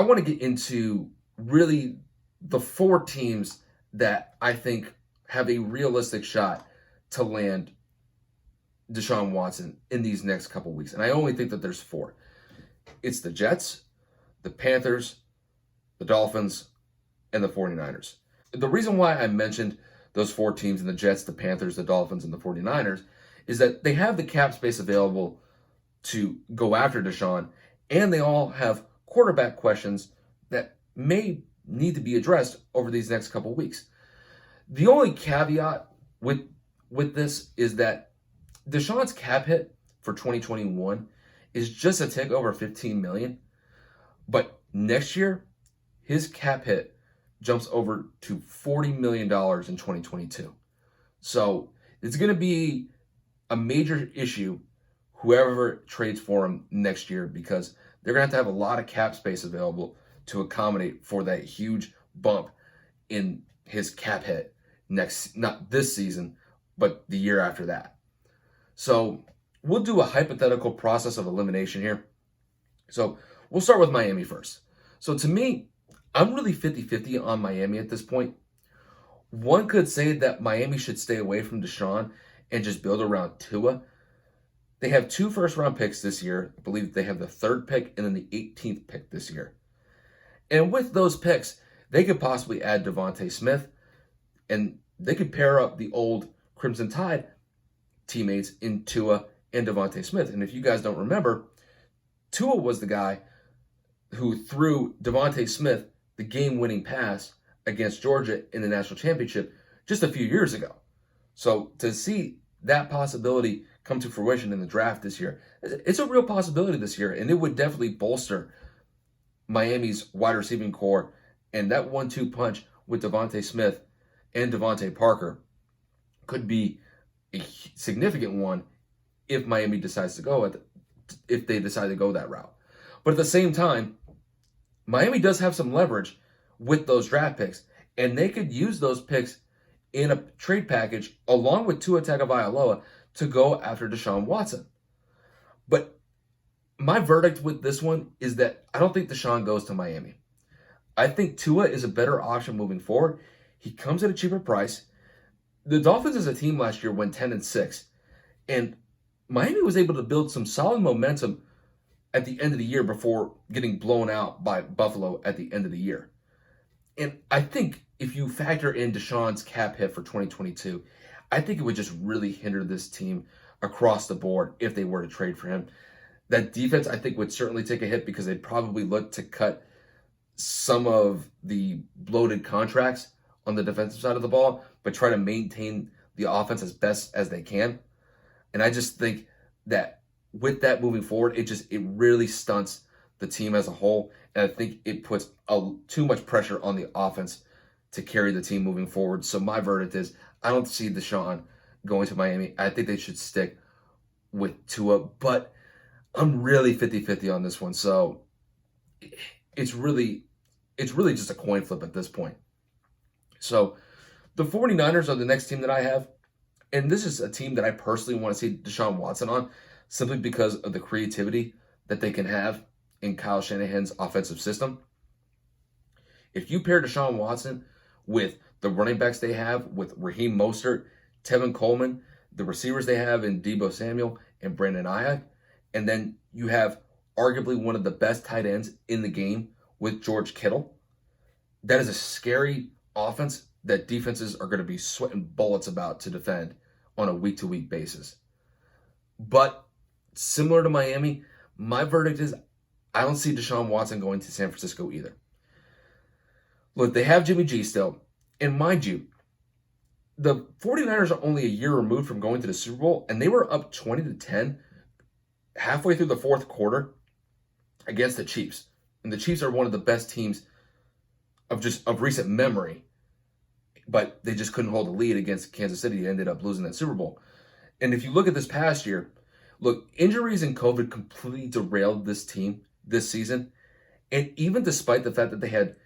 I want to get into really the four teams that I think have a realistic shot to land Deshaun Watson in these next couple weeks. And I only think that there's four. It's the Jets, the Panthers, the Dolphins, and the 49ers. The reason why I mentioned those four teams in the Jets, the Panthers, the Dolphins, and the 49ers is that they have the cap space available to go after Deshaun, and they all have quarterback questions that may need to be addressed over these next couple weeks. The only caveat with this is that Deshaun's cap hit for 2021 is just a tick over $15 million, but next year his cap hit jumps over to $40 million in 2022. So it's going to be a major issue whoever trades for him next year, because they're going to have a lot of cap space available to accommodate for that huge bump in his cap hit not this season, but the year after that. So we'll do a hypothetical process of elimination here. So we'll start with Miami first. So to me, I'm really 50-50 on Miami at this point. One could say that Miami should stay away from Deshaun and just build around Tua. They have 2 first-round picks this year. I believe they have the 3rd pick and then the 18th pick this year. And with those picks, they could possibly add Devontae Smith, and they could pair up the old Crimson Tide teammates in Tua and Devontae Smith. And if you guys don't remember, Tua was the guy who threw Devontae Smith the game-winning pass against Georgia in the national championship just a few years ago. So to see that possibility come to fruition in the draft this year, it's a real possibility this year, and it would definitely bolster Miami's wide receiving core, and that 1-2 punch with Devontae Smith and Devontae Parker could be a significant one if Miami decides to go if they decide to go that route. But at the same time, Miami does have some leverage with those draft picks, and they could use those picks in a trade package along with Tua Tagovailoa to go after Deshaun Watson. But my verdict with this one is that I don't think Deshaun goes to Miami. I think Tua is a better option moving forward. He comes at a cheaper price. The Dolphins as a team last year went 10-6, and Miami was able to build some solid momentum at the end of the year before getting blown out by Buffalo at the end of the year. And I think if you factor in Deshaun's cap hit for 2022, I think it would just really hinder this team across the board if they were to trade for him. That defense, I think, would certainly take a hit because they'd probably look to cut some of the bloated contracts on the defensive side of the ball, but try to maintain the offense as best as they can. And I just think that with that moving forward, it really stunts the team as a whole. And I think it puts too much pressure on the offense to carry the team moving forward. So my verdict is I don't see Deshaun going to Miami. I think they should stick with Tua, but I'm really 50-50 on this one. So it's really just a coin flip at this point. So the 49ers are the next team that I have. And this is a team that I personally want to see Deshaun Watson on, simply because of the creativity that they can have in Kyle Shanahan's offensive system. If you pair Deshaun Watson with the running backs they have with Raheem Mostert, Tevin Coleman, the receivers they have in Deebo Samuel and Brandon Ayuk, and then you have arguably one of the best tight ends in the game with George Kittle, that is a scary offense that defenses are going to be sweating bullets about to defend on a week-to-week basis. But similar to Miami, my verdict is I don't see Deshaun Watson going to San Francisco either. Look, they have Jimmy G still. And mind you, the 49ers are only a year removed from going to the Super Bowl, and they were up 20-10 halfway through the 4th quarter against the Chiefs. And the Chiefs are one of the best teams of recent memory, but they just couldn't hold a lead against Kansas City. They ended up losing that Super Bowl. And if you look at this past year, look, injuries and COVID completely derailed this team this season. And even despite the fact that they had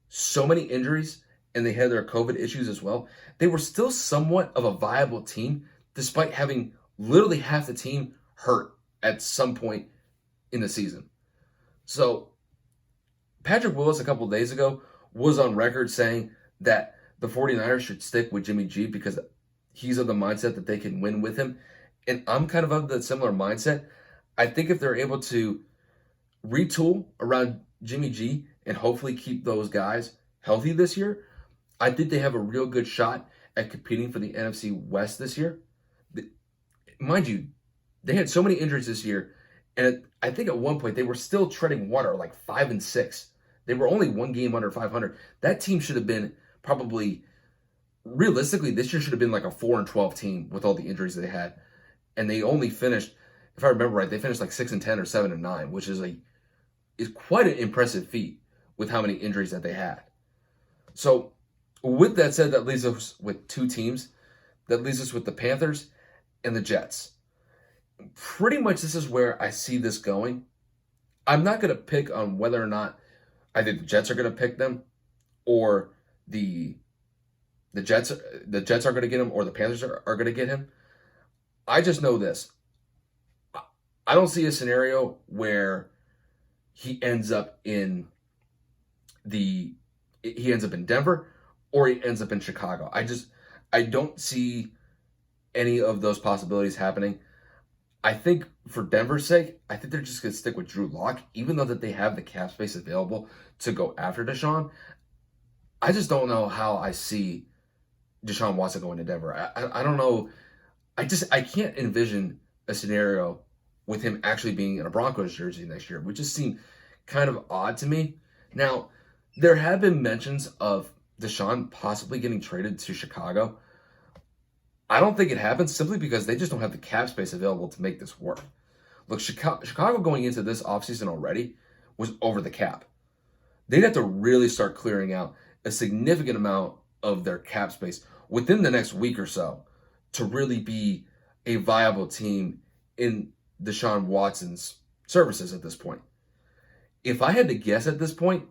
so many injuries and they had their COVID issues as well, they were still somewhat of a viable team despite having literally half the team hurt at some point in the season. So Patrick Willis a couple of days ago was on record saying that the 49ers should stick with Jimmy G because he's of the mindset that they can win with him. And I'm kind of the similar mindset. I think if they're able to retool around Jimmy G and hopefully keep those guys healthy this year, I think they have a real good shot at competing for the NFC West this year. Mind you, they had so many injuries this year, and I think at one point they were still treading water, like 5-6. They were only one game under 500. That team should have been probably, realistically, this year should have been like a 4-12 team with all the injuries they had. And they only finished, if I remember right, they finished like 6-10 or 7-9, which is quite an impressive feat with how many injuries that they had. So with that said, that leaves us with two teams. That leaves us with the Panthers and the Jets. Pretty much this is where I see this going. I'm not going to pick on whether or not I think the Jets are going to pick them, or the Jets are going to get him, or the Panthers are going to get him. I just know this. I don't see a scenario where he ends up in Denver or he ends up in Chicago. I don't see any of those possibilities happening. I think for Denver's sake, I think they're just going to stick with Drew Lock, even though that they have the cap space available to go after Deshaun. I just don't know how I see Deshaun Watson going to Denver. I don't know. I can't envision a scenario with him actually being in a Broncos jersey next year, which just seemed kind of odd to me. Now, there have been mentions of Deshaun possibly getting traded to Chicago. I don't think it happens simply because they just don't have the cap space available to make this work. Look, Chicago going into this offseason already was over the cap. They'd have to really start clearing out a significant amount of their cap space within the next week or so to really be a viable team in Deshaun Watson's services at this point. If I had to guess at this point,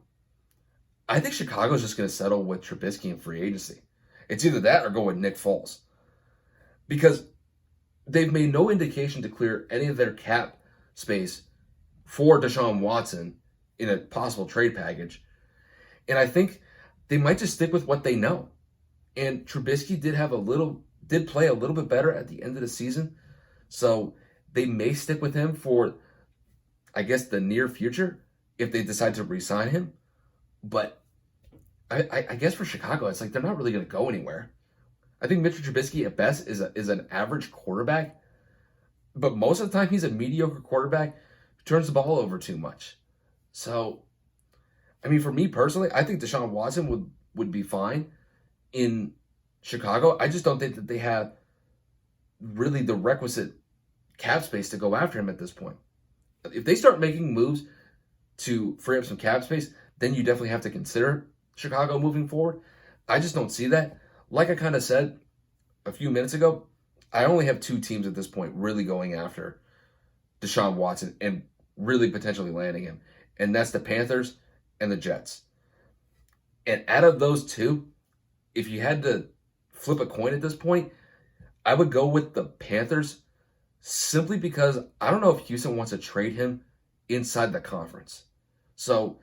I think Chicago's just going to settle with Trubisky in free agency. It's either that or go with Nick Foles. Because they've made no indication to clear any of their cap space for Deshaun Watson in a possible trade package. And I think they might just stick with what they know. And Trubisky did play a little bit better at the end of the season. So they may stick with him for, I guess, the near future if they decide to re-sign him. But I guess for Chicago, it's like they're not really going to go anywhere. I think Mitchell Trubisky at best is an average quarterback, but most of the time he's a mediocre quarterback who turns the ball over too much. So, I mean, for me personally, I think Deshaun Watson would be fine in Chicago. I just don't think that they have really the requisite cap space to go after him at this point. If they start making moves to free up some cap space, then you definitely have to consider Chicago moving forward. I just don't see that. Like I kind of said a few minutes ago, I only have two teams at this point really going after Deshaun Watson and really potentially landing him. And that's the Panthers and the Jets. And out of those two, if you had to flip a coin at this point, I would go with the Panthers simply because I don't know if Houston wants to trade him inside the conference. So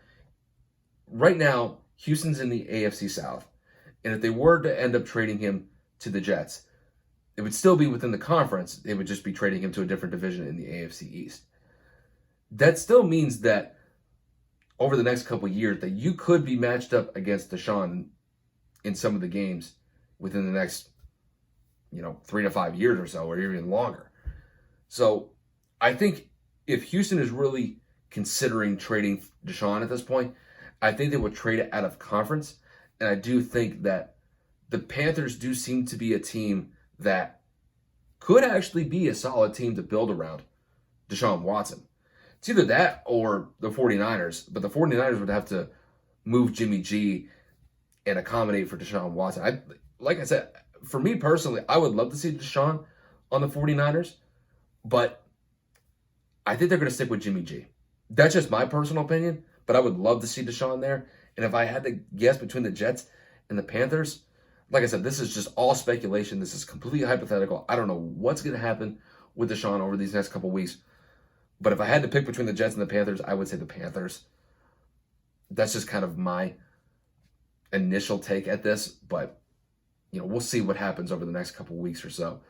right now, Houston's in the AFC South. And if they were to end up trading him to the Jets, it would still be within the conference. They would just be trading him to a different division in the AFC East. That still means that over the next couple of years that you could be matched up against Deshaun in some of the games within the next, 3 to 5 years or so, or even longer. So I think if Houston is really considering trading Deshaun at this point, I think they would trade it out of conference. And I do think that the Panthers do seem to be a team that could actually be a solid team to build around Deshaun Watson. It's either that or the 49ers, but the 49ers would have to move Jimmy G and accommodate for Deshaun Watson. Like I said, for me personally, I would love to see Deshaun on the 49ers, but I think they're going to stick with Jimmy G. That's just my personal opinion, but I would love to see Deshaun there. And if I had to guess between the Jets and the Panthers, like I said, this is just all speculation. This is completely hypothetical. I don't know what's going to happen with Deshaun over these next couple weeks. But if I had to pick between the Jets and the Panthers, I would say the Panthers. That's just kind of my initial take at this, but we'll see what happens over the next couple weeks or so.